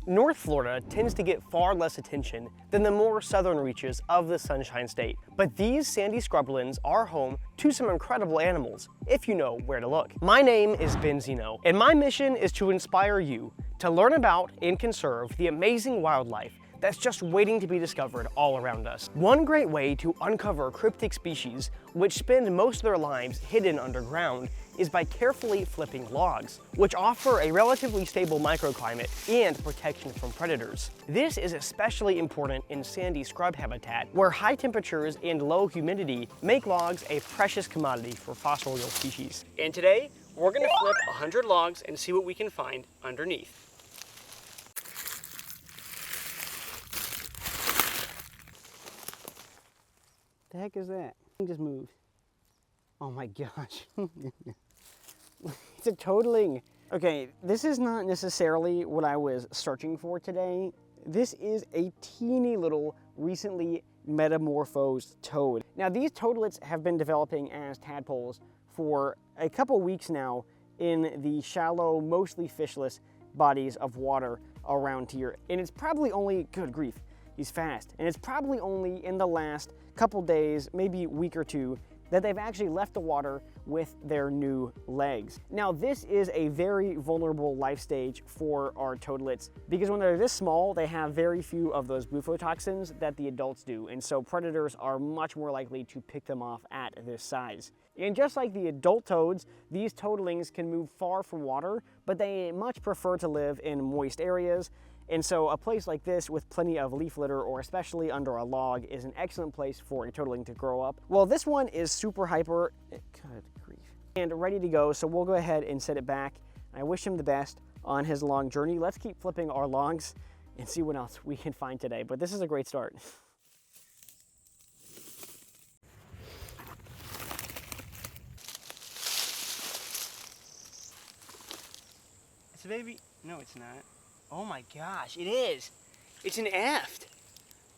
North Florida tends to get far less attention than the more southern reaches of the Sunshine State, but these sandy scrublands are home to some incredible animals, if you know where to look. My name is Ben Zeno, and my mission is to inspire you to learn about and conserve the amazing wildlife that's just waiting to be discovered all around us. One great way to uncover cryptic species, which spend most of their lives hidden underground, is by carefully flipping logs, which offer a relatively stable microclimate and protection from predators. This is especially important in sandy scrub habitat, where high temperatures and low humidity make logs a precious commodity for fossorial species. And today, we're gonna flip 100 logs and see what we can find underneath. The heck is that? It just moved. Oh my gosh. It's a toadling. Okay, this is not necessarily what I was searching for today. This is a teeny little recently metamorphosed toad. Now these toadlets have been developing as tadpoles for a couple weeks now in the shallow, mostly fishless bodies of water around here. And it's probably only, good grief, he's fast. And it's probably only in the last couple days, maybe week or two, that they've actually left the water with their new legs. Now this is a very vulnerable life stage for our toadlets because when they're this small, they have very few of those bufotoxins that the adults do, and so predators are much more likely to pick them off at this size. And just like the adult toads, these toadlings can move far from water, but they much prefer to live in moist areas. And so a place like this with plenty of leaf litter, or especially under a log, is an excellent place for a toadling to grow up. Well, this one is super hyper, good grief, and ready to go, so we'll go ahead and set it back. I wish him the best on his long journey. Let's keep flipping our logs and see what else we can find today, but this is a great start. It's a baby, no it's not. Oh my gosh, it is. It's an eft.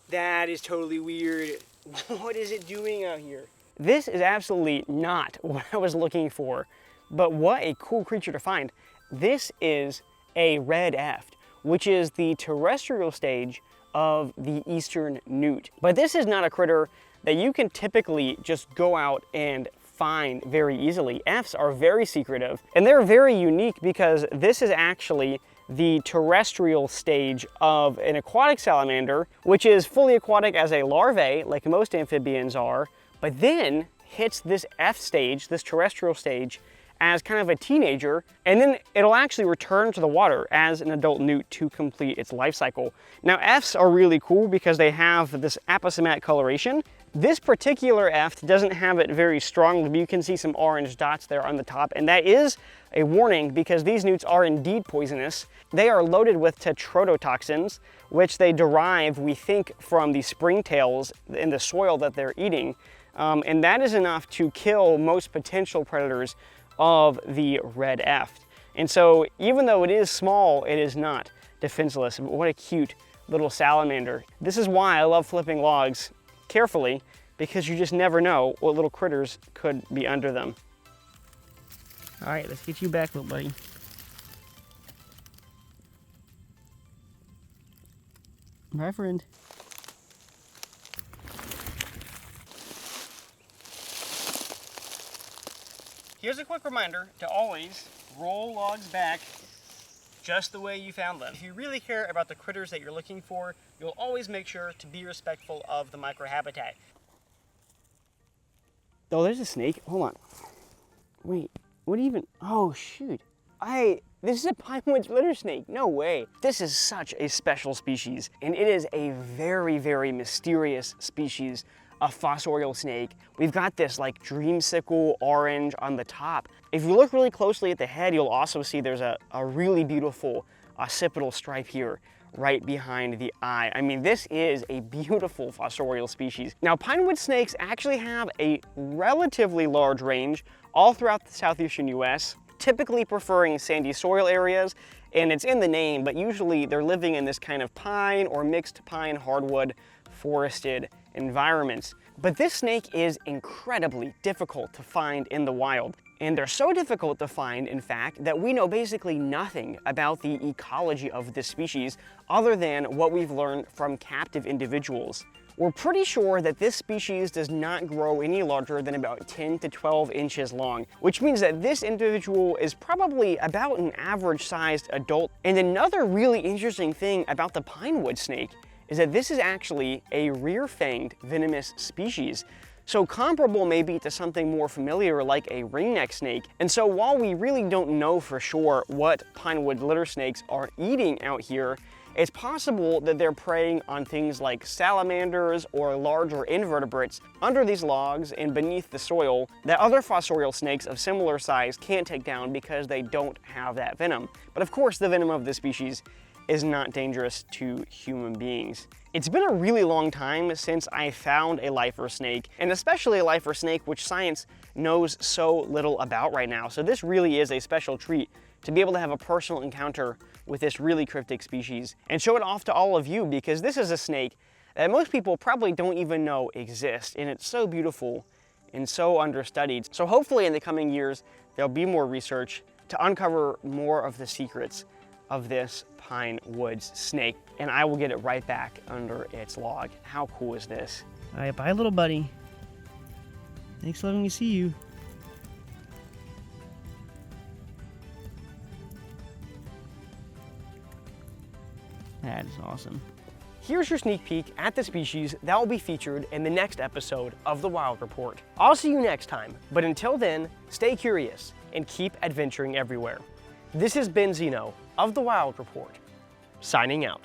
That is totally weird. What is it doing out here? This is absolutely not what I was looking for, but what a cool creature to find. This is a red eft, which is the terrestrial stage of the eastern newt. But this is not a critter that you can typically just go out and find very easily. Efts are very secretive, and they're very unique because this is actually the terrestrial stage of an aquatic salamander, which is fully aquatic as a larvae, like most amphibians are, but then hits this F stage, this terrestrial stage, as kind of a teenager, and then it'll actually return to the water as an adult newt to complete its life cycle. Now, Fs are really cool because they have this aposematic coloration. This particular eft doesn't have it very strongly, but you can see some orange dots there on the top, and that is a warning because these newts are indeed poisonous. They are loaded with tetrodotoxins, which they derive, we think, from the springtails in the soil that they're eating, and that is enough to kill most potential predators of the red eft. And so even though it is small, it is not defenseless. What a cute little salamander. This is why I love flipping logs carefully, because you just never know what little critters could be under them. All right, let's get you back, little buddy. Bye, friend. Here's a quick reminder to always roll logs back just the way you found them. If you really care about the critters that you're looking for, you'll always make sure to be respectful of the microhabitat. Oh, there's a snake. Hold on. Wait, what even? Oh, shoot. This is a Pinewood litter snake. No way. This is such a special species, and it is a very, very mysterious species of fossorial snake. We've got this like dreamsicle orange on the top. If you look really closely at the head, you'll also see there's a really beautiful occipital stripe here right behind the eye. I mean, this is a beautiful fossorial species. Now, Pinewood snakes actually have a relatively large range all throughout the southeastern US, typically preferring sandy soil areas, and it's in the name, but usually they're living in this kind of pine or mixed pine hardwood forested environments. But this snake is incredibly difficult to find in the wild. And they're so difficult to find, in fact, that we know basically nothing about the ecology of this species other than what we've learned from captive individuals. We're pretty sure that this species does not grow any larger than about 10 to 12 inches long, which means that this individual is probably about an average-sized adult. And another really interesting thing about the pinewood snake is that this is actually a rear-fanged venomous species. So comparable maybe to something more familiar like a ringneck snake. And so while we really don't know for sure what pinewood litter snakes are eating out here, it's possible that they're preying on things like salamanders or larger invertebrates under these logs and beneath the soil that other fossorial snakes of similar size can't take down because they don't have that venom. But of course, the venom of this species is not dangerous to human beings. It's been a really long time since I found a lifer snake, and especially a lifer snake which science knows so little about right now. So this really is a special treat to be able to have a personal encounter with this really cryptic species and show it off to all of you, because this is a snake that most people probably don't even know exists, and it's so beautiful and so understudied. So hopefully in the coming years, there'll be more research to uncover more of the secrets of this pine woods snake, and I will get it right back under its log. How cool is this? All right, bye little buddy. Thanks for letting me see you. That is awesome. Here's your sneak peek at the species that will be featured in the next episode of The Wild Report. I'll see you next time, but until then, stay curious and keep adventuring everywhere. This has been Zeno of The Wild Report, signing out.